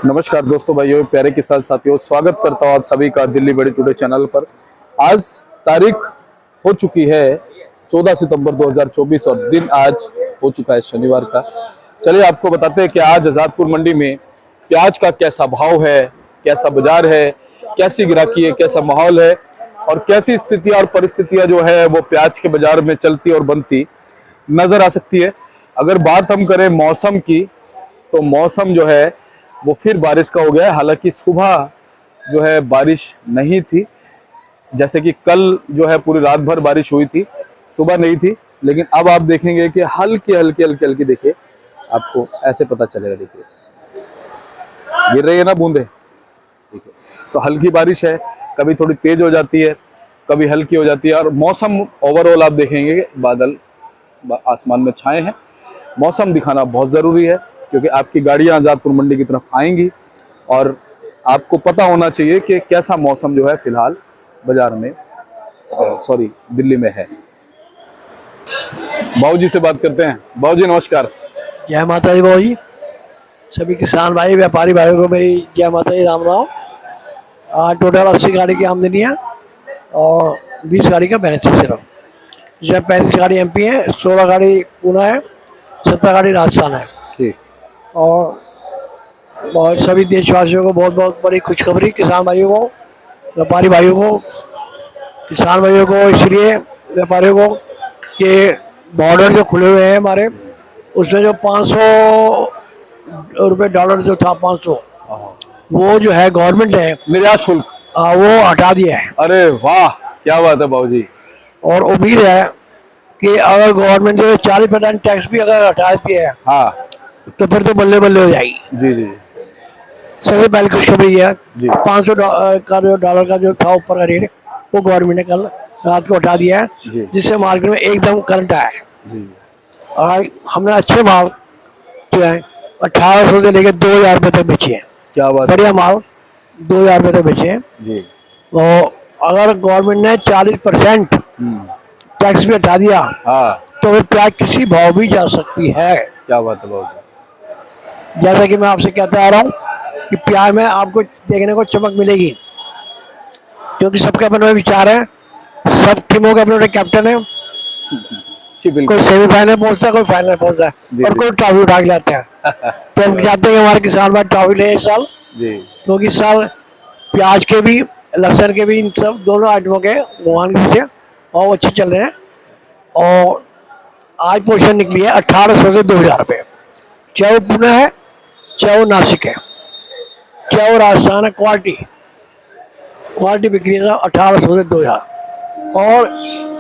नमस्कार दोस्तों, भाइयों, प्यारे किसान साथियों, स्वागत करता हूं आप सभी का दिल्ली बड़ी टुडे चैनल पर। आज तारीख हो चुकी है 14 सितंबर 2024 और दिन आज हो चुका है शनिवार का। चलिए आपको बताते हैं कि आज आजादपुर मंडी में प्याज का कैसा भाव है, कैसा बाजार है, कैसी गिराकी है, कैसा माहौल है और कैसी स्थितियां और परिस्थितियां जो है वो प्याज के बाजार में चलती और बनती नजर आ सकती है। अगर बात हम करें मौसम की, तो मौसम जो है वो फिर बारिश का हो गया है। हालांकि सुबह जो है बारिश नहीं थी, जैसे कि कल जो है पूरी रात भर बारिश हुई थी, सुबह नहीं थी। लेकिन अब आप देखेंगे कि हल्की हल्की हल्की हल्की, देखिए आपको ऐसे पता चलेगा, देखिए गिर रही है ना बूंदे, देखिए। तो हल्की बारिश है, कभी थोड़ी तेज हो जाती है, कभी हल्की हो जाती है। और मौसम ओवरऑल आप देखेंगे कि बादल आसमान में छाए हैं। मौसम दिखाना बहुत ज़रूरी है क्योंकि आपकी गाड़ियां आजादपुर मंडी की तरफ आएंगी और आपको पता होना चाहिए कि कैसा मौसम जो है फिलहाल बाजार में दिल्ली में है। बाबूजी से बात करते हैं। बाबूजी नमस्कार। जय माता दी। बाबूजी, सभी किसान भाई व्यापारी भाइयों को मेरी जय माता दी, राम राम। आज टोटल 80 गाड़ी की आमदनी है और 20 गाड़ी का बैलेंस है सिर्फ। जिसमें 35 गाड़ी एमपी है, 16 गाड़ी पूना है, 17 गाड़ी राजस्थान है। ठीक। और सभी देशवासियों को बहुत बहुत बड़ी खुशखबरी, किसान भाइयों को, व्यापारी भाइयों को, किसान भाइयों को इसलिए, व्यापारियों को, कि बॉर्डर जो खुले हुए हैं हमारे, उसमें जो 500 रुपये डॉलर जो था 500, वो जो है गवर्नमेंट है निर्यात शुल्क वो हटा दिया है। अरे वाह, क्या बात है बाबूजी। और उम्मीद है कि अगर गवर्नमेंट जो 40% टैक्स भी अगर हटा देती है, हाँ तो फिर तो बल्ले बल्ले हो जाएगी। जी जी सबसे पहले खुशखबरी है, जी। 500 का जो डॉलर का जो था ऊपर का रेट, वो गवर्नमेंट ने कल रात को हटा दिया है, जी जिससे मार्केट में एकदम करंट आया है। जी। और हमने अच्छे माल जो है 1800 से लेकर 2000 रुपये तक बेचे हैं। क्या बात है। बढ़िया माल 2000 रुपये तक बेचे हैं। जी। तो अगर गवर्नमेंट ने 40% टैक्स भी हटा दिया, हाँ, तो वो प्याज किसी भाव भी जा सकती है। क्या बात है बाबूजी। जैसा कि मैं आपसे कहता आ रहा हूँ कि प्याज में आपको देखने को चमक मिलेगी, क्योंकि सबके अपने अपने विचार है, सब टीमों के अपने अपने कैप्टन है। जी बिल्कुल। कोई सेमीफाइनल पहुंचता है, कोई फाइनल पहुंचता जी, है और जी। कोई ट्रॉफी उठा के लाता है। तो हम चाहते हैं कि हमारे किसान भाई ट्रॉफी ले इस साल, जी क्योंकि इस साल प्याज के भी, लहसुन के भी, इन सब दोनों आइटमों के भगवान की से और अच्छे चल रहे हैं। और आज पोजीशन निकली है 1800 से 2000 रुपये, चाहे वो पुणे है, चाहे वो नासिक है, चाहे वो राजस्थान है। क्वालिटी बिक्री है 1800 से 2000। और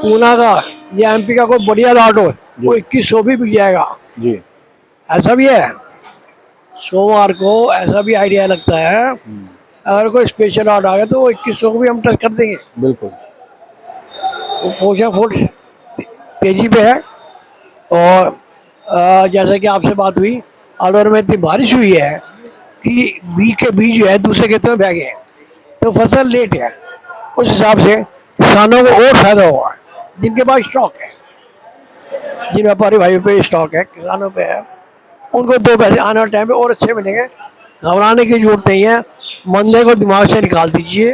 पूना का या एमपी का कोई बढ़िया लॉट हो, वो 2100 भी बिक जाएगा। जी। ऐसा भी है, सोमवार को ऐसा भी आइडिया लगता है, अगर कोई स्पेशल लॉट आ गया तो वो 2100 को भी हम टच कर देंगे। बिल्कुल। पोषण फुट तेजी पे है। और जैसा कि आपसे बात हुई, अलवर में इतनी बारिश हुई है कि बीज के बीज जो है दूसरे खेतों में बह गए हैं, तो फसल लेट है। उस हिसाब से किसानों को और फायदा हुआ है, जिनके पास स्टॉक है, जिन व्यापारी भाइयों पे स्टॉक है, किसानों पे है, उनको 2 पैसे आने वाले टाइम पे और अच्छे मिलेंगे। घबराने की जरूरत नहीं है, मंदे को दिमाग से निकाल दीजिए,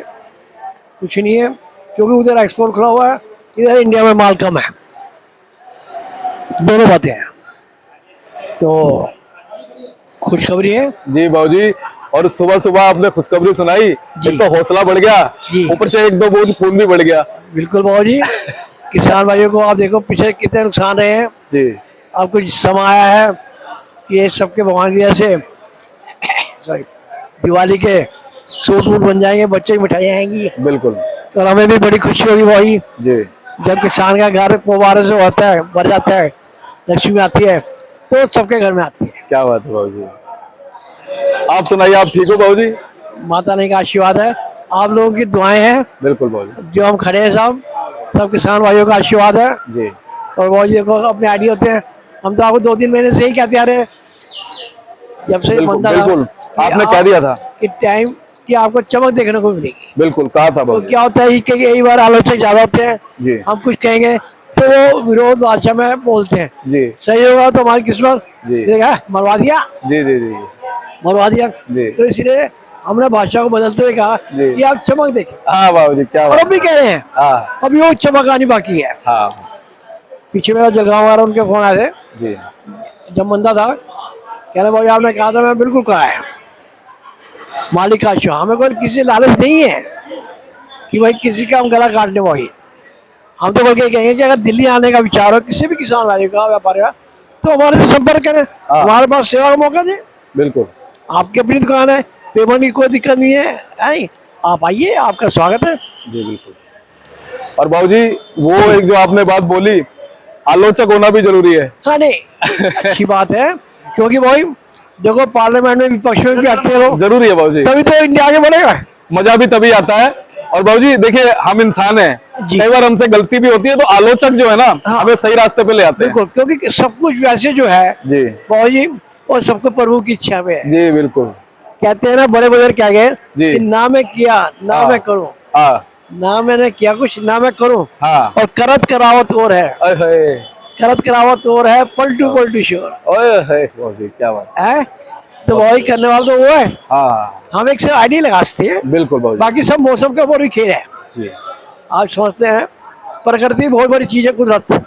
कुछ नहीं है, क्योंकि उधर एक्सपोर्ट खुला हुआ है, इधर इंडिया में माल कम है, दोनों बातें हैं। तो खुशखबरी है जी बाबूजी। और सुबह सुबह आपने खुशखबरी सुनाई, एक तो हौसला बढ़ गया, ऊपर से 1-2 बूंद खून भी बढ़ गया। बिल्कुल बाबू जी। किसान भाइयों को आप देखो पीछे कितने नुकसान रहे हैं जी। आपको समय आया है कि ये सबके भगवान की वजह से सॉरी दिवाली के सूट वूट बन जाएंगे, बच्चे की मिठाई आएंगी। बिल्कुल। तो हमें भी बड़ी खुशी होगी भाई, जी। जब किसान का घर पोबारे से होता है, भर जाता है, लक्ष्मी आती है, तो सबके घर में आती है। क्या बात है बाबूजी। आप सुनाइए, आप ठीक हो बाबूजी। माता रानी का आशीर्वाद है, आप लोगों की दुआएं हैं। बिल्कुल बाबूजी। जो हम खड़े हैं सब किसान भाइयों का आशीर्वाद है। जी। और वो जी को अपने आइडिया होते हैं। हम तो आपको 2-3 महीने से ही कहते आ रहे हैं, जब से बिल्कुल, बनता बिल्कुल। था आपने कह दिया था कि टाइम कि आपको चमक देखने को मिलेगी। बिल्कुल कहा था तो बाबूजी। क्या होता है कि यही बार आलोचक ज्यादा होते हैं, जी। हम कुछ कहेंगे तो वो विरोध भाषा में बोलते हैं। जी सही होगा तो हमारी किस्मत, जी। देखा मरवा दिया, जी जी जी मरवा दिया। जी। तो इसलिए हमने भाषा को बदलते हुए कहा जी। कि आप चमक देखें। हाँ बाबू जी, क्या और बात। अब भी कह रहे हैं, हाँ अभी वो चमक आनी बाकी है। हाँ पीछे मेरा जलगांव वाला उनके फोन आए थे, जी जब मंदा था, कह रहे भाई आपने कहा था, मैं बिल्कुल कहा है मालिक का शो। हमें कोई किसी लालच नहीं है कि भाई किसी का हम गला काटने वाली। हम तो बल्कि कहेंगे कि अगर दिल्ली आने का विचार हो किसी भी किसान भाई का, व्यापारी का, तो हमारे से संपर्क करें, हाँ। हमारे पास सेवा का मौका दें। बिल्कुल। आपकी अपनी दुकान है, पेमेंट की कोई दिक्कत नहीं है, नहीं आप आइए, आपका स्वागत है। जी बिल्कुल। और बाबूजी वो एक जो आपने बात बोली, आलोचक होना भी जरूरी है। हाँ नहीं, अच्छी बात है, क्योंकि भाई देखो पार्लियामेंट में विपक्ष में भी आते हैं लोग, जरूरी है बाबूजी, तभी तो इंडिया आगे बढ़ेगा। मजा भी तभी आता है। और बाबूजी देखिए, हम इंसान हैं, जी। कई बार हमसे गलती भी होती है, तो आलोचक जो है ना, हाँ। हमें सही रास्ते पे ले आते हैं। बिल्कुल, क्योंकि सब कुछ वैसे जो है जी बाबू जी, वो सबको प्रभु की इच्छा में है। जी बिल्कुल। कहते हैं ना बड़े बुजुर्ग क्या गए जी। कि ना मैं किया ना हाँ। मैं करूं, हाँ ना मैंने किया कुछ ना मैं करूं, हाँ। और करत करावत और है, ओए होए, करत करावत और है, पलटू पलटू शोर ओए होए बाबूजी, क्या बात। है। तो वही करने वाला तो वो है। हाँ हम एक से आईडी लगाते हैं, बिल्कुल बाबूजी। बाकी सब मौसम के ऊपर ही खेल है। जी आज समझते हैं प्रकृति बहुत बड़ी चीज है, कुदरत,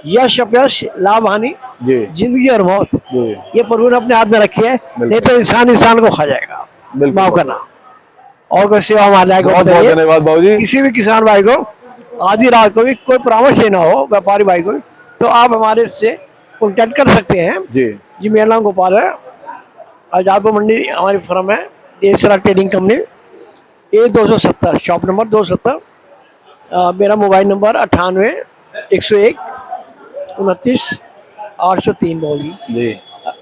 यश अपयश, लाभ हानि, जी जिंदगी और मौत, जी ये प्रभु ने अपने हाथ में रखी है, नहीं तो इंसान इंसान को खा जाएगा। बिल्कुल। माफ करना। और कोई सेवा हमारे लायक बहुत बहुत बताइए। धन्यवाद बाबूजी। किसी भी किसान भाई को आधी रात को भी कोई परामर्श लेना हो, व्यापारी भाई को भी, तो आप हमारे से कॉन्टेक्ट कर सकते हैं। जी जी मेरा नाम गोपाल है, आजादपुर मंडी हमारी फर्म है, Deshra trading company, A270, shop number 270। मेरा मोबाइल नंबर 98 101 29 803 बोली, जी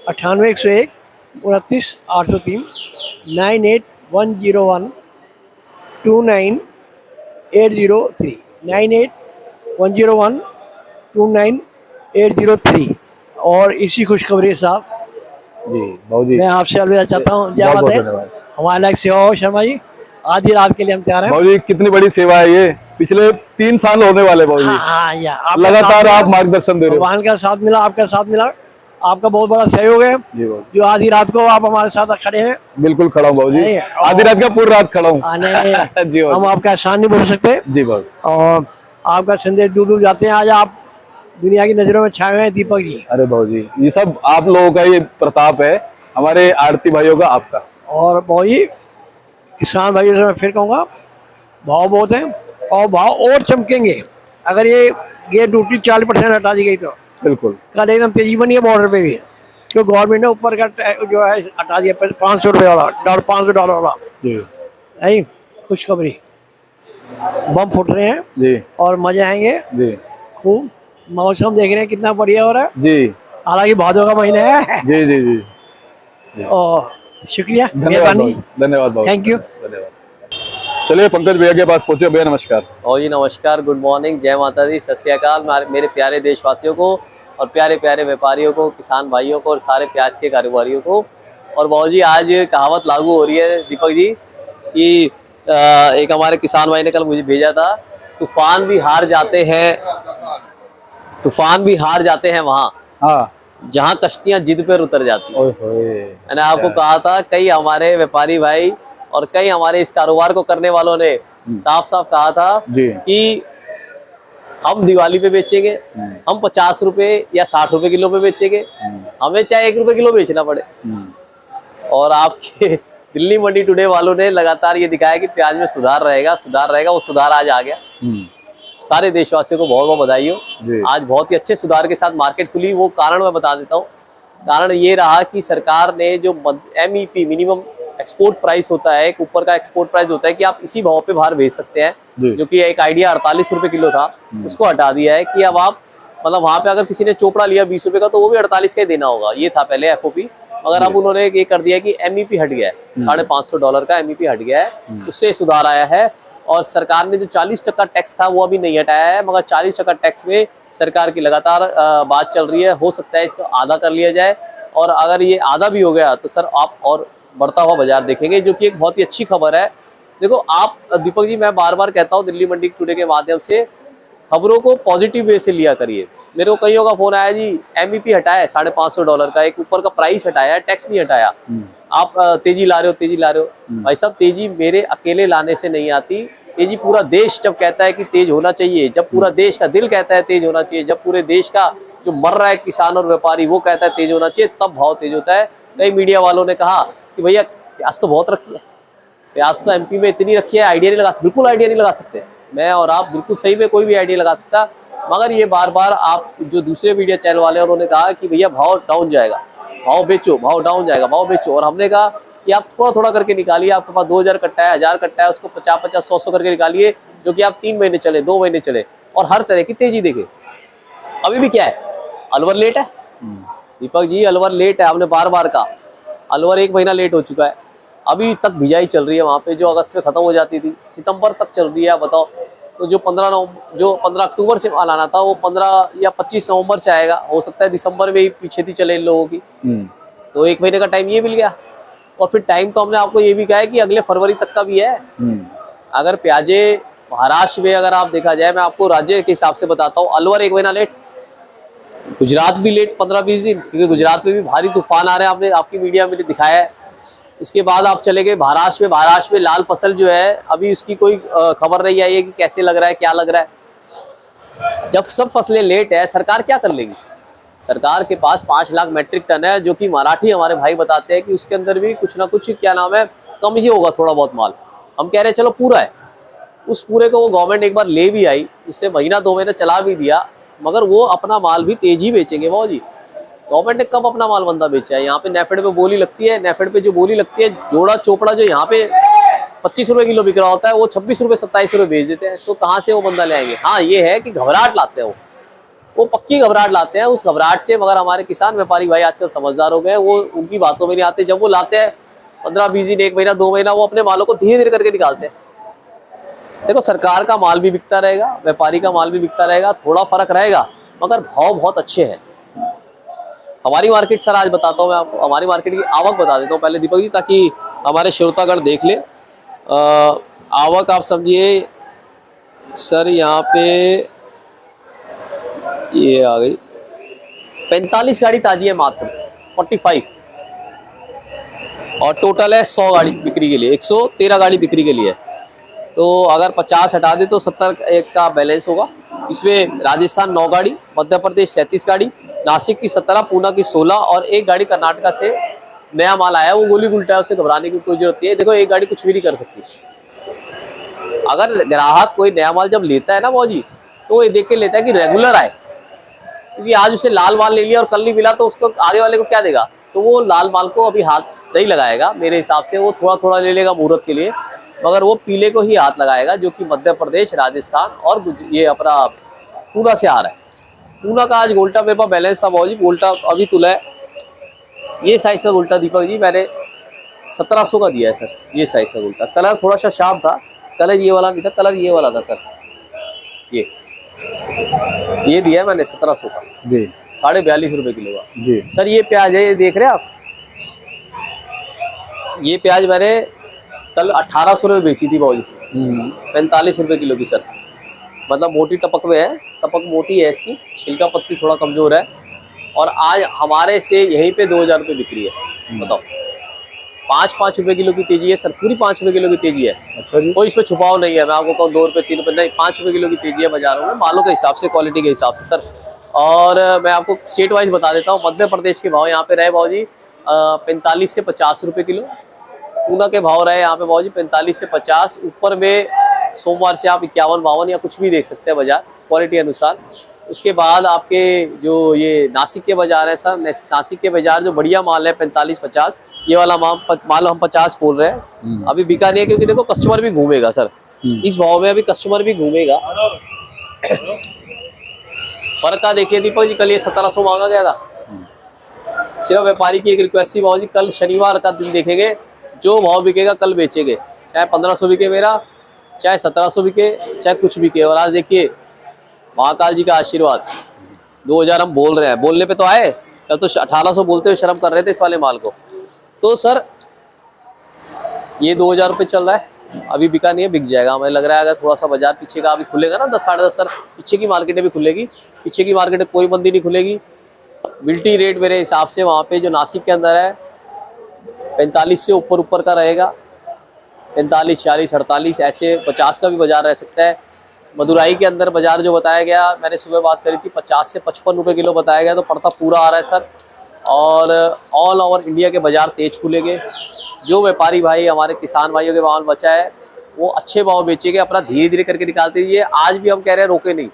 98 101 29 803, 98 101 29 803, 98 101 29 803। और इसी खुशखबरी साहब जी बाबूजी, मैं आपसे अलविदा चाहता हूँ। जय बहुत बहुत माता दी। धन्यवाद हमारे लायक सेवा हो शर्मा जी, आधी रात के लिए हम तैयार हैं। बाबूजी। कितनी बड़ी सेवा है ये, पिछले 3 साल होने वाले बाबूजी। हाँ हाँ, या आपका लगातार साथ मिला, आप मार्गदर्शन दे रहे हो। भगवान का साथ मिला, आपका साथ मिला, आपका बहुत बड़ा सहयोग है, जी बाबूजी, जो आधी रात को आप हमारे साथ खड़े हैं। बिल्कुल खड़ा हूँ बाबूजी, नहीं, आधी रात क्या पूरी रात खड़ा हूँ। आने जी हम बाबूजी, आपका एहसान नहीं भूल सकते, जी बाबूजी, और आपका संदेश दूर दूर जाते हैं। आज आप दुनिया की नजरों में छाए हुए हैं दीपक जी। अरे बाबूजी, ये सब आप लोगों का ये प्रताप है, हमारे आरती भाइयों का, आपका। और भाई जी, किसान भाइयों से मैं फिर कहूँगा, भाव बहुत है और भाव और चमकेंगे अगर ये ड्यूटी 40% हटा दी गई तो। बिल्कुल कल एकदम तेजी बनी है बॉर्डर पे भी, क्यों गवर्नमेंट ने ऊपर का जो है हटा दिया, $500 वाला, $500 वाला। जी नहीं, खुशखबरी, बम फूट रहे हैं जी और मजे आएंगे जी खूब। मौसम देख रहे हैं कितना बढ़िया हो रहा है, जी हालांकि भादों का महीना है। जी जी जी। और शुक्रिया, धन्यवाद मेहरबानी, बाबूजी, धन्यवाद बाबूजी, थैंक यू। धन्यवाद। चलिए पंकज भैया के पास पहुंचे। भैया नमस्कार। और जी नमस्कार, गुड मॉर्निंग, जय माता दी, सत श्री अकाल मेरे प्यारे देशवासियों को और प्यारे प्यारे व्यापारियों को, किसान भाइयों को और सारे प्याज के कारोबारियों को। और बाबू जी, आज कहावत लागू हो रही है दीपक जी कि एक हमारे किसान भाई ने कल मुझे भेजा था, तूफान भी हार जाते हैं वहाँ हाँ जहाँ कश्तियाँ जिद पर उतर जाती हैं। ओए होए, मैंने आपको कहा था, कई हमारे व्यापारी भाई और कई हमारे इस कारोबार को करने वालों ने साफ साफ कहा था जी कि हम दिवाली पे बेचेंगे, हम 50 रुपए या 60 रुपए किलो पे बेचेंगे, हमें चाहे 1 रुपए किलो बेचना पड़े। और आपके दिल्ली मंडी टुडे वालों ने लगातार ये दिखाया कि प्याज में सुधार रहेगा, वो सुधार आज आ गया। सारे देशवासियों को बहुत बहुत बधाई हो। जी। आज बहुत ही अच्छे सुधार के साथ मार्केट खुली। वो कारण मैं बता देता हूँ। कारण ये रहा कि सरकार ने जो MEP मिनिमम एक्सपोर्ट प्राइस होता है, एक ऊपर का एक्सपोर्ट प्राइस होता है कि आप इसी भाव पे बाहर भेज सकते हैं, जो कि एक आइडिया 48 रुपए किलो था, उसको हटा दिया है कि अब आप मतलब वहां पे अगर किसी ने चोपड़ा लिया 20 रुपए का तो वो भी 48 का ही देना होगा। ये था पहले FOP, मगर अब उन्होंने ये कर दिया कि MEP हट गया है, $550 का MEP हट गया है, उससे सुधार आया है। और सरकार ने जो 40% टैक्स था वो अभी नहीं हटाया है, मगर 40% टैक्स में सरकार की लगातार बात चल रही है, हो सकता है इसको आधा कर लिया जाए। और अगर ये आधा भी हो गया तो सर आप और बढ़ता हुआ बाजार देखेंगे, जो कि एक बहुत ही अच्छी खबर है। देखो आप दीपक जी, मैं बार बार कहता हूँ दिल्ली मंडी टुडे के माध्यम से, खबरों को पॉजिटिव वे से लिया करिए। मेरे को कईयों का फोन आया जी, एमईपी हटाया है $550 का, एक ऊपर का प्राइस हटाया है, टैक्स नहीं हटाया, आप तेजी ला रहे हो, तेजी ला रहे हो। भाई साहब, तेजी मेरे अकेले लाने से नहीं आती। तेजी पूरा देश जब कहता है कि तेज होना चाहिए, जब पूरा देश का दिल कहता है तेज होना चाहिए, जब पूरे देश का जो मर रहा है किसान और व्यापारी वो कहता है तेज होना चाहिए, तब भाव तेज होता है। कई मीडिया वालों ने कहा कि भैया प्याज तो बहुत रखी है, प्याज तो एमपी में इतनी रखी है, आइडिया नहीं लगा सकते। बिल्कुल आइडिया नहीं लगा सकते, मैं और आप बिल्कुल सही में कोई भी आइडिया लगा सकता। मगर ये बार बार आप जो दूसरे मीडिया चैनल वाले हैं उन्होंने कहा कि भैया भाव डाउन जाएगा, भाव बेचो, भाव डाउन जाएगा, भाव बेचो। और हमने कहा कि आप थोड़ा थोड़ा करके निकालिए, आपके पास 2000 कट्टा है, 1000 कट्टा है, उसको 50-50, 100-100 करके निकालिए, जो कि आप 3 महीने चले, 2 महीने चले, और हर तरह की तेजी देखे। अभी भी क्या है, अलवर लेट है दीपक जी, अलवर लेट है। हमने बार बार कहा अलवर 1 महीना लेट हो चुका है, अभी तक बिजाई चल रही है वहाँ पे, जो अगस्त में खत्म हो जाती थी सितंबर तक चल रही है। बताओ, तो जो 15 अक्टूबर से माल आना था वो 15 या 25 नवंबर से आएगा, हो सकता है दिसंबर में ही पीछे थी चले इन लोगों की। तो 1 महीने का टाइम ये मिल गया। और फिर टाइम तो हमने आपको ये भी कहा है कि अगले फरवरी तक का भी है। अगर प्याजे महाराष्ट्र में अगर आप देखा जाए, मैं आपको राज्य के हिसाब से बताता हूँ, अलवर 1 महीना लेट, गुजरात भी लेट 15-20 दिन, क्योंकि गुजरात में भी भारी तूफान आ रहे हैं, आपने आपकी मीडिया में दिखाया है। उसके बाद आप चले गए महाराष्ट्र में लाल फसल जो है अभी उसकी कोई खबर नहीं आई है कि कैसे लग रहा है, क्या लग रहा है। जब सब फसलें लेट है, सरकार क्या कर लेगी? सरकार के पास 5 लाख मेट्रिक टन है, जो कि मराठी हमारे भाई बताते हैं कि उसके अंदर भी कुछ ना कुछ क्या नाम है कम ही होगा, थोड़ा बहुत माल। हम कह रहे हैं चलो पूरा है, उस पूरे को वो गवर्नमेंट एक बार ले भी आई, उससे महीना 2 महीने चला भी दिया, मगर वो अपना माल भी तेजी बेचेंगे भाव जी। गवर्नमेंट ने कब अपना माल बंदा बेचा है? यहाँ पे नेफेड पे बोली लगती है, नेफेड पे जो बोली लगती है, जोड़ा चोपड़ा जो यहाँ पे 25 रुपए किलो बिक रहा होता है, वो 26 रुपए 27 रुपए बेच देते हैं। तो कहाँ से वो बंदा ले आएंगे? हाँ, ये है कि घबराहट लाते हैं वो पक्की घबराहट लाते हैं। उस घबराहट से मगर हमारे किसान व्यापारी भाई आजकल समझदार हो गए, वो उनकी बातों में नहीं आते। जब वो लाते हैं 15-20 दिन, 1 महीना, 2 महीना, वो अपने मालों को धीरे धीरे करके निकालते हैं। देखो, सरकार का माल भी बिकता रहेगा, व्यापारी का माल भी बिकता रहेगा, थोड़ा फर्क रहेगा, मगर भाव बहुत अच्छे हैं। हमारी मार्केट सर आज बताता हूँ मैं आपको, हमारी मार्केट की आवक बता देता हूँ पहले दीपक जी, ताकि हमारे श्रोतागण देख ले। आवक आप समझिए सर, यहाँ पे ये आ गई 45 गाड़ी ताजी है, मात्र 45, और टोटल है 100 गाड़ी बिक्री के लिए, 113 गाड़ी बिक्री के लिए। तो अगर 50 हटा दे तो 70 का बैलेंस होगा। इसमें राजस्थान 9 गाड़ी, मध्य प्रदेश 37 गाड़ी, नासिक की 17, पूना की 16 और 1 गाड़ी कर्नाटका से नया माल आया, वो गोली उल्टा है, उसे घबराने की कोई जरूरत नहीं है। देखो, 1 गाड़ी कुछ भी नहीं कर सकती। अगर ग्राहक कोई नया माल जब लेता है ना मौजी, तो वो ये देख के लेता है कि रेगुलर आए, क्योंकि आज उसे लाल माल ले लिया और कल नहीं मिला तो उसको आगे वाले को क्या देगा? तो वो लाल माल को अभी हाथ नहीं लगाएगा मेरे हिसाब से, वो थोड़ा थोड़ा ले लेगा मुहूर्त के लिए, मगर वो पीले को ही हाथ लगाएगा, जो कि मध्य प्रदेश, राजस्थान और ये अपना पूना से आ रहा है। पूना का आज गोल्टा मेरे पास बैलेंस था मौजी, गोल्टा अभी तुला है, ये साइज का गोल्टा दीपक जी मैंने 1700 का दिया है सर। ये साइज का गोल्टा, कलर थोड़ा सा शार्प था, कलर ये वाला नहीं था, कलर ये वाला था सर। ये दिया है मैंने 1700 का जी, 42.5 रुपए किलो का जी सर। ये प्याज है, ये देख रहे हैं आप, ये प्याज मैंने कल 1800 रुपये बेची थी भाजी, 45 रुपए किलो की सर। मतलब मोटी टपक में है, टपक मोटी है इसकी, छिलका पत्ती थोड़ा कमजोर है, और आज हमारे से यहीं पे 2000 रुपये बिक्री है। बताओ, 5-5 रुपए किलो की तेजी है सर, पूरी 5 रुपए किलो की तेजी है। अच्छा जी, कोई इसमें छुपाव नहीं है, मैं आपको कहूँ 2 रुपये 3 रुपये नहीं, 5 रुपए किलो की तेजी है बाजारों में, मालों के हिसाब से, क्वालिटी के हिसाब से सर। और मैं आपको स्टेट वाइज बता देता हूँ, मध्य प्रदेश के भाव यहाँ पे रहे भाजी 45 से 50 रुपए किलो, पूना के भाव रहे यहाँ पे भाजी 45 से 50, ऊपर में सोमवार से आप 51-52 या कुछ भी देख सकते हैं बाजार क्वालिटी अनुसार। उसके बाद आपके जो ये नासिक के बाजार है सर, नासिक के बाजार जो बढ़िया माल है 45-50, ये वाला माल हम 50 बोल रहे हैं, अभी बिका नहीं है, क्योंकि देखो कस्टमर भी घूमेगा सर, इस भाव में अभी कस्टमर भी घूमेगा। फर्क का देखिए दीपक जी, कल ये 1700 मांगा गया था, सिर्फ व्यापारी की एक रिक्वेस्ट थी भाव जी, कल शनिवार का दिन देखेंगे, जो भाव बिकेगा कल बेचेंगे, चाहे 1500 बिके मेरा, चाहे 1700 बिके, चाहे कुछ बिके। और आज देखिए महाकाल जी का आशीर्वाद, 2000 हम बोल रहे हैं, बोलने पे तो आए, कल तो 1800 बोलते हुए शर्म कर रहे थे इस वाले माल को। तो सर ये 2000 रुपये चल रहा है, अभी बिका नहीं है, बिक जाएगा। हमें लग रहा है अगर थोड़ा सा बाजार पीछे का अभी खुलेगा ना 10 साढ़े 10 सर, पीछे की मार्केटें भी खुलेगी, पीछे की मार्केट कोई मंदी नहीं खुलेगी। बिल्टी रेट मेरे हिसाब से वहाँ पे जो नासिक के अंदर है 45 से ऊपर ऊपर का रहेगा, 45, 40, 48 ऐसे 50 का भी बाजार रह सकता है। मदुराई के अंदर बाजार जो बताया गया, मैंने सुबह बात करी थी 50 से 55 रुपये किलो बताया गया, तो पड़ता पूरा आ रहा है सर। और ऑल ओवर इंडिया के बाजार तेज खुलेंगे। जो व्यापारी भाई हमारे किसान भाइयों के माल बचा है वो अच्छे भाव बेचेंगे, अपना धीरे धीरे करके निकालते रहिए। आज भी हम कह रहे हैं रोके नहीं।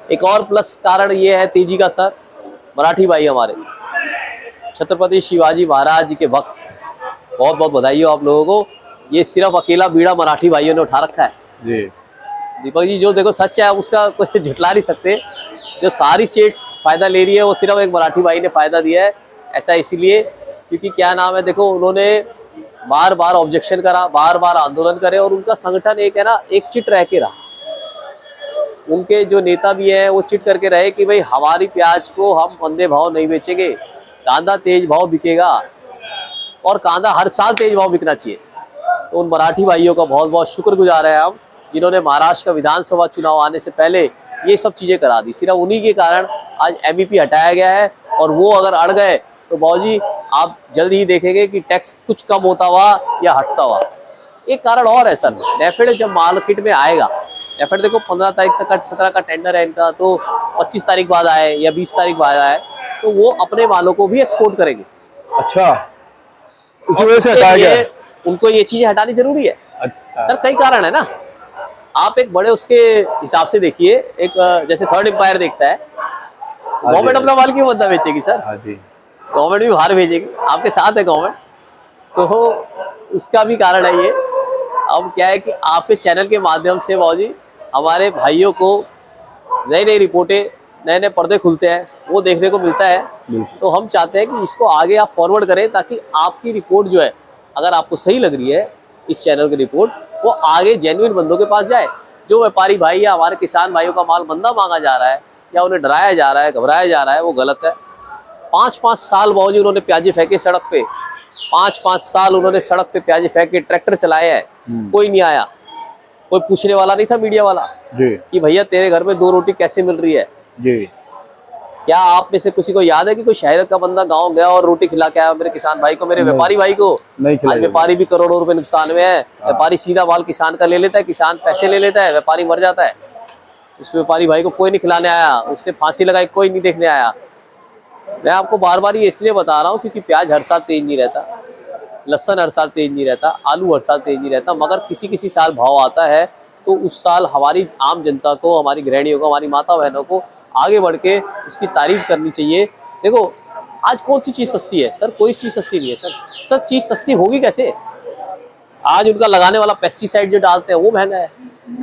एक और प्लस कारण ये है तेजी का सर, मराठी भाई हमारे छत्रपति शिवाजी महाराज जी के वक्त, बहुत बहुत बधाई हो आप लोगों को, ये सिर्फ अकेला बीड़ा मराठी भाइयों ने उठा रखा है जी। दीपक जी। जो देखो सच है उसका कोई झुटला नहीं सकते। जो सारी स्टेट्स फायदा ले रही है वो सिर्फ एक मराठी भाई ने फायदा दिया है। ऐसा इसलिए क्योंकि क्या नाम है, देखो उन्होंने बार बार ऑब्जेक्शन करा, बार बार आंदोलन करे, और उनका संगठन एक है ना, एक चिट रह के रहा। उनके जो नेता भी है वो चिट करके रहे कि भाई हमारी प्याज को हम मंदे भाव नहीं बेचेंगे, कांदा तेज भाव बिकेगा, और कांदा हर साल तेज भाव बिकना चाहिए। तो उन मराठी भाइयों का बहुत बहुत शुक्रगुजार है हम, जिन्होंने महाराष्ट्र का विधानसभा चुनाव आने से पहले ये सब चीजें करा दी। सिर्फ उन्हीं के कारण आज MEP हटाया गया है, और वो अगर अड़ गए तो बाबूजी आप जल्द ही देखेंगे कि टैक्स कुछ कम होता हुआ या हटता हुआ। एक कारण और है सर, नेफेड जब मार्केट में आएगा, नेफेड देखो 15 तारीख तक का 17 का टेंडर है इनका, तो 25 तारीख बाद आए या 20 तारीख बाद आए तो वो अपने मालों को भी एक्सपोर्ट करेंगे। अच्छा, इसी वजह से हटाया गया है। उनको ये चीजें हटानी जरूरी है। अच्छा। सर कई कारण है ना, आप एक बड़े उसके हिसाब से देखिए, एक जैसे थर्ड एम्पायर देखता है, गवर्नमेंट अपना माल क्यों बंदा बेचेगी सर? हाँ जी, गवर्नमेंट भी बाहर भेजेगी, आपके साथ है गवर्नमेंट, तो उसका भी कारण है ये। अब क्या है कि आपके चैनल के माध्यम से बाबूजी हमारे भाइयों को नई नई रिपोर्टें, नए नए पर्दे खुलते हैं, वो देखने को मिलता है। तो हम चाहते हैं कि इसको आगे आप फॉरवर्ड करें, ताकि आपकी रिपोर्ट जो है, अगर आपको सही लग रही है इस चैनल की रिपोर्ट, वो आगे जेन्युइन बंदों के पास जाए। जो व्यापारी भाई या हमारे किसान भाइयों का माल बंदा मांगा जा रहा है या उन्हें डराया जा रहा है, घबराया जा रहा है, वो गलत है। 5-5 साल बावजूद उन्होंने प्याजे फेंके सड़क पे, 5-5 साल उन्होंने सड़क पे प्याजे फेंक के ट्रैक्टर चलाए हैं, कोई नहीं आया, कोई पूछने वाला नहीं था मीडिया वाला जी कि भैया तेरे घर में 2 रोटी कैसे मिल रही है। जी। क्या आप में से किसी को याद है कि कोई शहर का बंदा गांव गया और रोटी खिला के आया मेरे किसान भाई को, मेरे व्यापारी भाई को? नहीं खिलाया। आज व्यापारी भी करोड़ों रुपए नुकसान में है। व्यापारी सीधा माल किसान का ले लेता है, किसान पैसे ले लेता है, व्यापारी मर जाता है। उस व्यापारी भाई को कोई नहीं खिलाने आया, उससे फांसी लगाई कोई नहीं देखने आया। मैं आपको बार बार ये इसलिए बता रहा हूँ क्योंकि प्याज हर साल तेज नहीं रहता, लहसुन हर साल तेज नहीं रहता, आलू हर साल तेज नहीं रहता, मगर किसी किसी साल भाव आता है तो उस साल हमारी आम जनता को, हमारी गृहिणियों को, हमारी माता बहनों को आगे बढ़ के उसकी तारीफ करनी चाहिए। देखो आज कौन सी चीज़ सस्ती है सर? कोई चीज़ सस्ती नहीं है सर। सर चीज़ सस्ती होगी कैसे? आज उनका लगाने वाला पेस्टिसाइड जो डालते हैं वो महंगा है,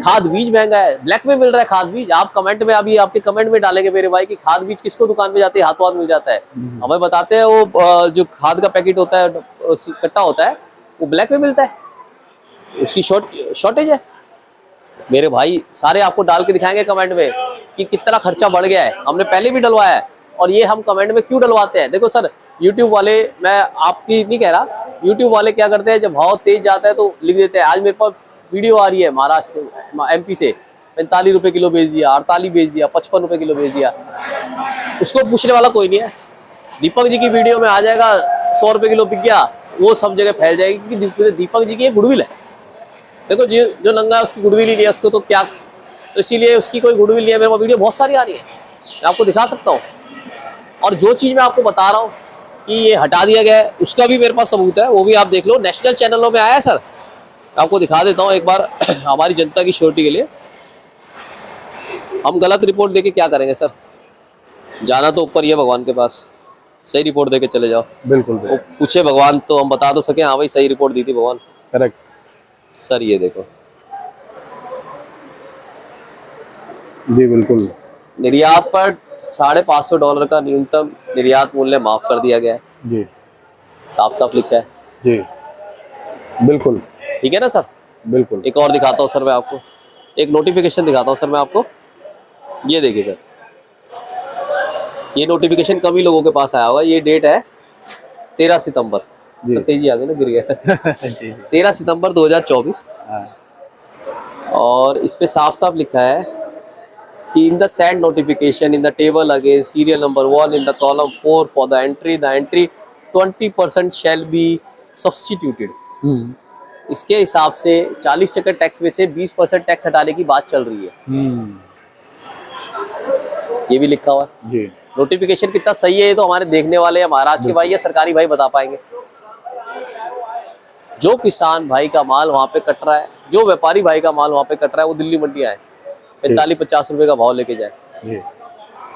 खाद बीज महंगा है, ब्लैक में मिल रहा है खाद बीज। आप कमेंट में, अभी आपके कमेंट में डालेंगे मेरे भाई कि खाद बीज किसको दुकान पे जाते हैं, हाथों हाथ मिल जाता है। हमें बताते हैं वो जो खाद का पैकेट होता है, कट्टा होता है, वो ब्लैक में मिलता है, उसकी शॉर्टेज है। मेरे भाई सारे आपको डाल के दिखाएंगे कमेंट में कि कितना खर्चा बढ़ गया है, हमने पहले भी डलवाया है, और ये हम कमेंट में क्यों डलवाते हैं। देखो सर, यूट्यूब वाले, मैं आपकी नहीं कह रहा, यूट्यूब वाले क्या करते हैं, जब भाव तेज जाता है तो लिख देते हैं। आज मेरे पास वीडियो आ रही है महाराष्ट्र से, MP से 45 रुपए किलो बेच दिया, 48 बेच दिया, 55 रुपए किलो बेच दिया, उसको पूछने वाला कोई नहीं है। दीपक जी की वीडियो में आ जाएगा 100 रुपए किलो बिक गया, वो सब जगह फैल जाएगी कि दीपक जी की ये गुडविल है। देखो जो नंगा है उसकी गुडविल ही नहीं है, उसको तो क्या, तो इसीलिए उसकी कोई गुडविल नहीं है। मेरे पास वीडियो बहुत सारी आ रही है, मैं आपको दिखा सकता हूँ। और जो चीज़ मैं आपको बता रहा हूँ कि ये हटा दिया गया है, उसका भी मेरे पास सबूत है, वो भी आप देख लो, नेशनल चैनलों में आया है सर। आपको दिखा देता हूँ एक बार हमारी जनता की श्योरिटी के लिए। हम गलत रिपोर्ट देके क्या करेंगे सर? जाना तो ऊपर ही है भगवान के पास, सही रिपोर्ट देके चले जाओ। बिल्कुल वो पूछे भगवान तो हम बता तो सके, हाँ भाई सही रिपोर्ट दी थी भगवान। करेक्ट सर ये देखो जी, बिल्कुल। निर्यात पर $550 का न्यूनतम निर्यात मूल्य माफ कर दिया गया है, जी साफ साफ लिखा है जी, बिल्कुल ठीक है ना सर? बिल्कुल। एक और दिखाता हूँ सर मैं आपको, एक नोटिफिकेशन दिखाता हूँ सर मैं आपको। ये देखिए सर, ये नोटिफिकेशन कम ही लोगों के पास आया होगा। ये डेट है 13 सितंबर, इसमें तेजी आ गई ना, गिर गया। जी जी 13 सितंबर 2024। हाँ और इस पे साफ साफ लिखा है कि in the send notification in the table again serial number 1 in the column 4 for the entry 20% shall be substituted. इसके हिसाब से 40% टैक्स में से 20% टैक्स हटाने की बात चल रही है। ये भी लिखा हुआ है। जी नोटिफिकेशन कितना सही है ये तो हमारे देखने वाले या महाराष्ट्र के भाई या सरकारी भाई बता पाएंगे। जो किसान भाई का माल वहां पे कट रहा है, जो व्यापारी भाई का माल वहां पे कट रहा है, वो दिल्ली मंडी आए 45-50 रुपए का भाव लेके जाए। जी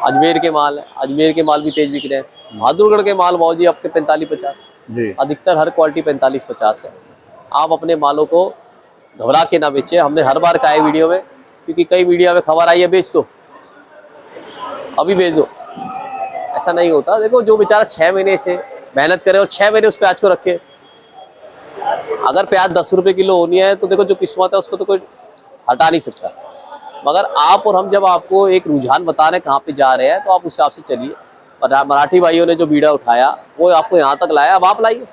अजमेर के माल है, अजमेर के माल भी तेज बिक रहे हैं। बहादुरगढ़ के माल भाव जी आपके 45-50, जी अधिकतर हर क्वालिटी 45-50 है। आप अपने मालों को घबरा के ना बेचे। हमने हर बार कहा है वीडियो में, क्योंकि कई मीडिया में खबर आई है बेच दो, अभी बेच दो। ऐसा नहीं होता। देखो जो बेचारा 6 महीने से मेहनत करे और 6 महीने उस प्याज को रखे, अगर प्याज 10 रुपए किलो होनी है तो देखो जो किस्मत है उसको तो कोई हटा नहीं सकता। मगर आप और हम जब आपको एक रुझान बता रहे हैं कहाँ पे जा रहे हैं, तो आप उस हिसाब से चलिए। मराठी भाइयों ने जो बीड़ा उठाया वो आपको यहाँ तक लाया, अब आप लाइए।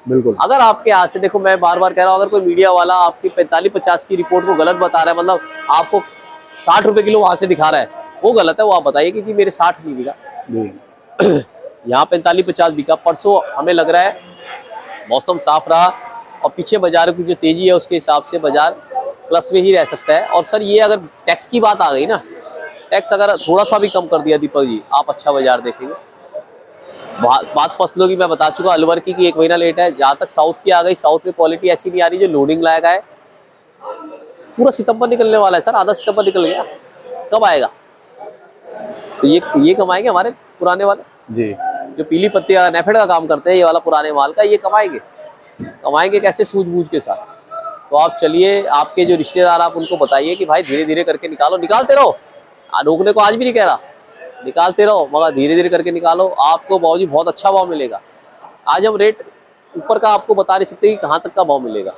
बिल्कुल। अगर आपके यहाँ से, देखो मैं बार बार कह रहा हूँ, अगर कोई मीडिया वाला आपकी 45-50 की रिपोर्ट को गलत बता रहा है, मतलब आपको 60 रुपए किलो वहां से दिखा रहा है, वो गलत है। वो आप बताइए कि जी मेरे 60 नहीं बिका, यहाँ 45-50 बिका। परसों हमें लग रहा है मौसम साफ रहा और पीछे बाजार की जो तेजी है उसके हिसाब से बाजार प्लस में ही रह सकता है। और सर ये अगर टैक्स की बात आ गई ना, टैक्स अगर थोड़ा सा भी कम कर दिया दीपक जी, आप अच्छा बाजार देखेंगे। बात फसलों की मैं बता चुका, अलवर की 1 महीना लेट है। जहां तक साउथ की आ गई, साउथ में क्वालिटी ऐसी नहीं आ रही जो लोडिंग लायक है। पूरा सितंबर निकलने वाला है सर, आधा सितंबर निकल गया, कब आएगा? तो ये कमाएंगे हमारे पुराने वाले जी जो पीली पत्ती नेफेड का काम करते हैं, ये वाला पुराने माल का, ये कमाएंगे कैसे? सूझबूझ के साथ। तो आप चलिए, आपके जो रिश्तेदार आप उनको बताइए कि भाई धीरे धीरे करके निकालो, निकालते रहो। रोकने को आज भी नहीं कह रहा, निकालते रहो, मगर धीरे धीरे करके निकालो। आपको बाबूजी बहुत अच्छा भाव मिलेगा। आज हम रेट ऊपर का आपको बता नहीं सकते कि कहाँ तक का भाव मिलेगा,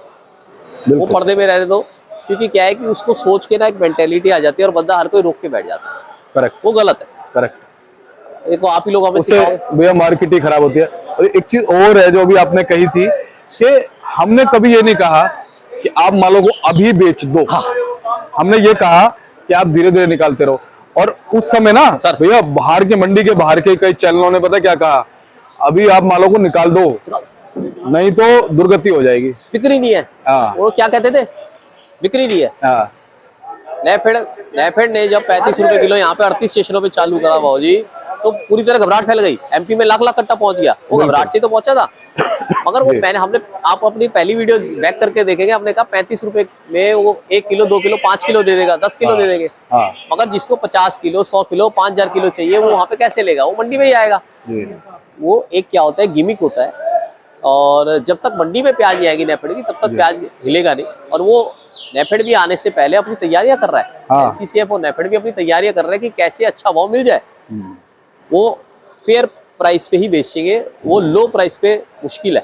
वो पर्दे में रहने दो। क्योंकि क्या है कि उसको सोच के ना एक मेंटेलिटी आ जाती है और बंदा हर कोई रोक के बैठ जाता है। करेक्ट, वो गलत है। करेक्ट। देखो आप ही लोग हमें उससे भैया मार्केट ही खराब होती है। और एक चीज और है जो अभी आपने कही थी कि हमने कभी ये नहीं कहा कि आप मालों को अभी बेच दो। हाँ। हमने ये कहा कि आप धीरे धीरे निकालते रहो। और उस समय ना भैया बाहर के मंडी के बाहर के कई चैनलों ने पता क्या कहा, अभी आप मालों को निकाल दो नहीं तो दुर्गति हो जाएगी, बिक्री नहीं है। हाँ। वो क्या कहते थे, बिक्री नहीं है। हाँ। नेफेड ने जब 35 रुपए किलो यहाँ पे 38 स्टेशनों पे चालू करा भाजी, तो पूरी तरह घबराहट फैल गई। एमपी में लाख कट्टा पहुंच गया, वो घबराहट से तो पहुंचा था। मगर वो हमने आप अपनी पहली वीडियो बैक करके देखेंगे, हमने कहा 35 रुपए में वो 1 किलो 2 किलो 5 किलो दे देगा, 10 किलो दे देंगे। मगर जिसको 50 किलो 100 किलो 5000 किलो चाहिए, वो वहां पे कैसे लेगा? वो मंडी में ही आएगा। वो एक क्या होता है, गिमिक होता है। और जब तक मंडी में प्याज नहीं आएगी नेफेड की, तब तक प्याज हिलेगा नहीं। और वो नेफेड भी आने से पहले अपनी तैयारियां कर रहा है। एनसीसीएफ और नेफेड भी अपनी तैयारियां कर रहे हैं कि कैसे अच्छा भाव मिल जाए। वो फेयर प्राइस पे ही बेचेंगे, वो लो प्राइस पे मुश्किल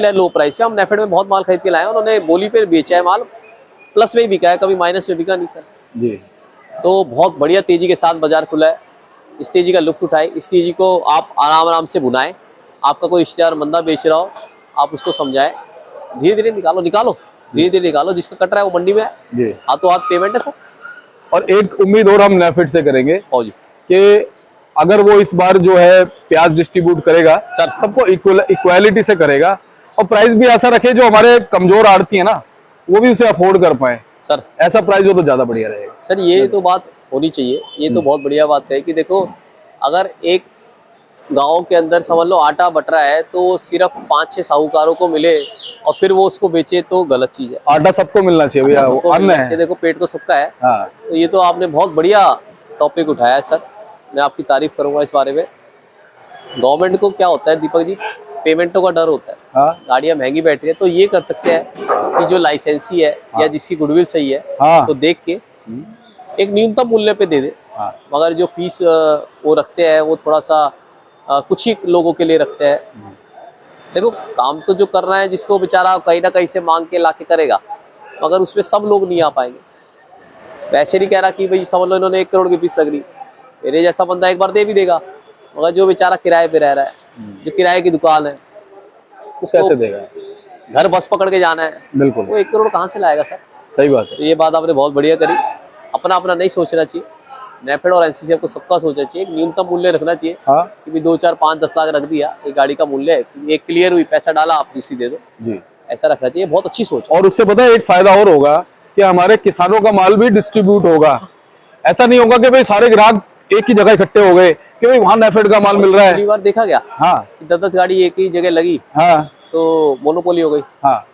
है लो प्राइस पे। हम नेफेड में बहुत माल खरीद के लाए, उन्होंने बोली पे बेचा है माल, प्लस में ही बिका है, कभी माइनस में बिका नहीं सर जी। तो बहुत बढ़िया तेजी के साथ बाजार खुला है। इस तेजी का लुत्फ उठाए, इस तेजी को आप आराम से भुनाएं। आपका कोई रिश्तेदार मंदा बेच रहा हो, आप उसको समझाएं, धीरे धीरे निकालो धीरे धीरे निकालो। जिसका कट रहा है वो मंडी में है, हाथों हाथ पेमेंट है सर। और एक उम्मीद और हम नेफेड से करेंगे जी कि अगर वो इस बार जो है प्याज डिस्ट्रीब्यूट करेगा सर, सबको इक्वालिटी से करेगा और प्राइस भी ऐसा रखे जो हमारे कमजोर आड़ती है ना, वो भी उसे अफोर्ड कर पाए सर। ऐसा प्राइस हो तो ज्यादा बढ़िया रहेगा सर। ये तो बात होनी चाहिए, ये तो बहुत बढ़िया बात है कि देखो, अगर एक गांव के अंदर समझ लो आटा बट रहा है, तो सिर्फ 5-6 साहूकारों को मिले और फिर वो उसको बेचे तो गलत चीज है। आटा सबको मिलना चाहिए भैया, अन्न है। देखो पेट तो सबका है। हाँ। तो ये तो आपने बहुत बढ़िया टॉपिक उठाया है सर, मैं आपकी तारीफ करूंगा इस बारे में। गवर्नमेंट को क्या होता है दीपक जी, पेमेंटों का डर होता है। हाँ। गाड़ियां महंगी बैठ रही है, तो ये कर सकते हैं कि जो लाइसेंसी है या जिसकी गुडविल सही है, तो देख के एक न्यूनतम मूल्य पे दे दे। मगर जो फीस वो रखते हैं वो थोड़ा सा कुछ ही लोगों के लिए रखते हैं। देखो काम तो जो करना है, जिसको बेचारा कहीं ना कहीं से मांग के लाके करेगा, मगर उसमें सब लोग नहीं आ पाएंगे। वैसे नहीं कह रहा कि भाई समझ लो इन्होंने 1 करोड़ की फीस लग रही, मेरे जैसा बंदा एक बार दे भी देगा। मगर जो बेचारा किराए पे रह रहा है, जो किराए की दुकान है, कैसे देगा? घर बस पकड़ के जाना है, बिल्कुल वो 1 करोड़ कहाँ से लाएगा सर? सही बात है। तो ये बात आपने बहुत बढ़िया करी। अपना अपना नहीं सोचना चाहिए, नेफेड और एनसीसी को सबका सोचना चाहिए, एक न्यूनतम मूल्य रखना चाहिए हाँ कि भी 2, 4, 5, 10 लाख रख दिया एक गाड़ी का मूल्य, एक क्लियर हुई, पैसा डाला, आप दूसरी दे दो, जी। ऐसा रखना चाहिए। बहुत अच्छी सोच है। और उससे पता है एक फायदा और होगा कि हमारे किसानों का माल भी डिस्ट्रीब्यूट होगा। ऐसा नहीं होगा कि भाई सारे ग्राहक एक ही जगह इकट्ठे हो गए कि भाई वहां नेफेड का माल मिल रहा पहली है। बार देखा गया हाँ कि 10-10 गाड़ी एक ही जगह लगी हाँ तो मोनोपोली हो गई, हाँ।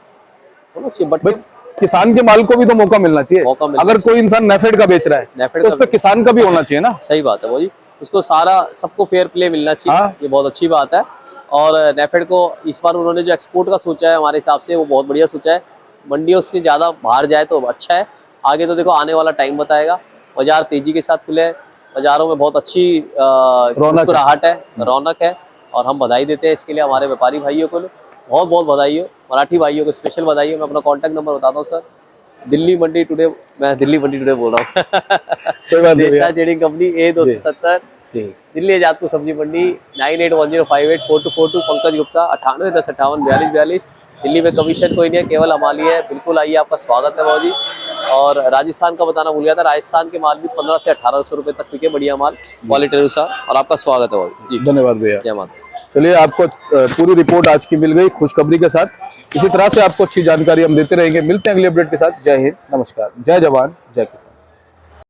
होना चाहिए। बट भाई किसान के माल को भी तो मौका मिलना चाहिए। मौका मिलना अगर कोई इंसान नेफेड का बेच रहा है नेफेड तो का उस पर किसान का भी होना चाहिए ना। सही बात है वो जी, उसको सारा सबको फेयर प्ले मिलना चाहिए। हाँ। ये बहुत अच्छी बात है। और नेफेड को इस बार उन्होंने जो एक्सपोर्ट का सोचा है हमारे हिसाब से वो बहुत बढ़िया सोचा है। मंडियों से ज़्यादा बाहर जाए तो अच्छा है। आगे तो देखो आने वाला टाइम बताएगा। बाजार तेजी के साथ खुले, बाजारों में बहुत अच्छी मुस्कुराहट है, रौनक है, और हम बधाई देते हैं इसके लिए हमारे व्यापारी भाइयों को। बहुत बहुत बधाई हो, मराठी भाइयों को स्पेशल बधाई हो। मैं अपना कॉन्टैक्ट नंबर बताता हूँ सर, दिल्ली मंडी टुडे, मैं दिल्ली मंडी टुडे बोल रहा हूँ देशा trading company A270 Delhi Azadpur सब्जी मंडी 9810584242 पंकज गुप्ता 9810584242। दिल्ली में कमीशन कोई नहीं है, केवल हमारी है। बिल्कुल आइए, आपका स्वागत है भाजी। और राजस्थान का बताना भूल गया था, राजस्थान के माल भी 1500 से 1800 रुपए तक बिके, बढ़िया माल क्वालिटी अनुसार। और आपका स्वागत है भाजी जी। धन्यवाद भैया। जय माता। चलिए, आपको पूरी रिपोर्ट आज की मिल गई खुशखबरी के साथ। इसी तरह से आपको अच्छी जानकारी हम देते रहेंगे। मिलते हैं अगले अपडेट के साथ। जय हिंद, नमस्कार, जय जवान, जय किसान।